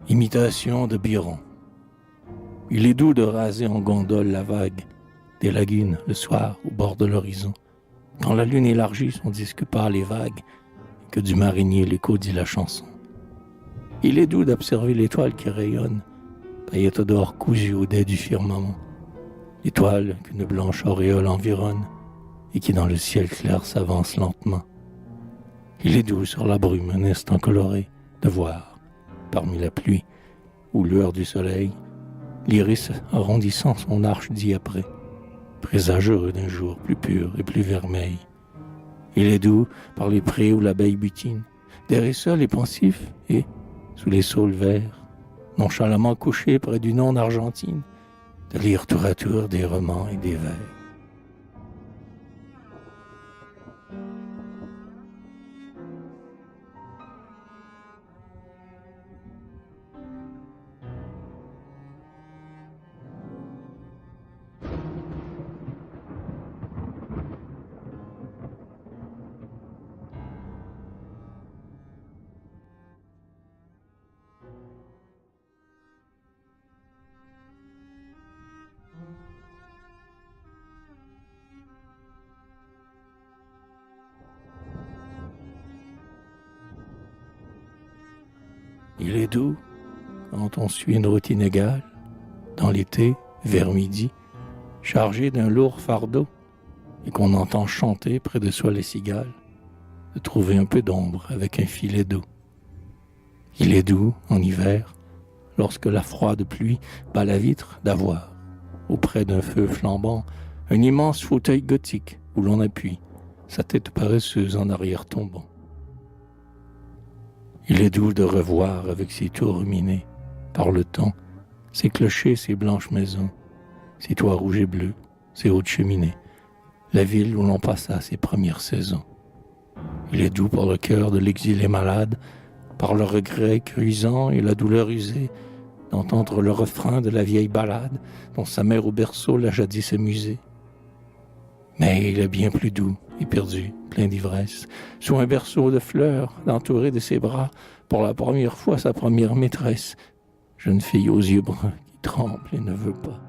Imitation de Byron. Il est doux de raser en gondole la vague des lagunes le soir au bord de l'horizon, quand la lune élargit son disque pâle et vague, et que du marinier l'écho dit la chanson. Il est doux d'observer l'étoile qui rayonne, paillette d'or cousue au dais du firmament, l'étoile qu'une blanche auréole environne et qui dans le ciel clair s'avance lentement. Il est doux sur la brume un instant coloré de voir, parmi la pluie ou lueur du soleil, l'iris arrondissant son arche diaprée, présage heureux d'un jour plus pur et plus vermeil. Il est doux par les prés où l'abeille butine, d'errer seul et pensif et, sous les saules verts, nonchalamment couché près d'une onde argentine, de lire tour à tour des romans et des vers. Il est doux quand on suit une routine égale, dans l'été, vers midi, chargé d'un lourd fardeau, et qu'on entend chanter près de soi les cigales, de trouver un peu d'ombre avec un filet d'eau. Il est doux, en hiver, lorsque la froide pluie bat la vitre, d'avoir, auprès d'un feu flambant, un immense fauteuil gothique où l'on appuie, sa tête paresseuse en arrière tombant. Il est doux de revoir avec ses tours ruminés par le temps, ses clochers, ses blanches maisons, ses toits rouges et bleus, ses hautes cheminées, la ville où l'on passa ses premières saisons. Il est doux pour le cœur de l'exilé malade, par le regret cuisant et la douleur usée, d'entendre le refrain de la vieille ballade dont sa mère au berceau l'a jadis amusée. Mais il est bien plus doux et perdu, plein d'ivresse, sous un berceau de fleurs, entouré de ses bras, pour la première fois sa première maîtresse, jeune fille aux yeux bruns qui tremble et ne veut pas.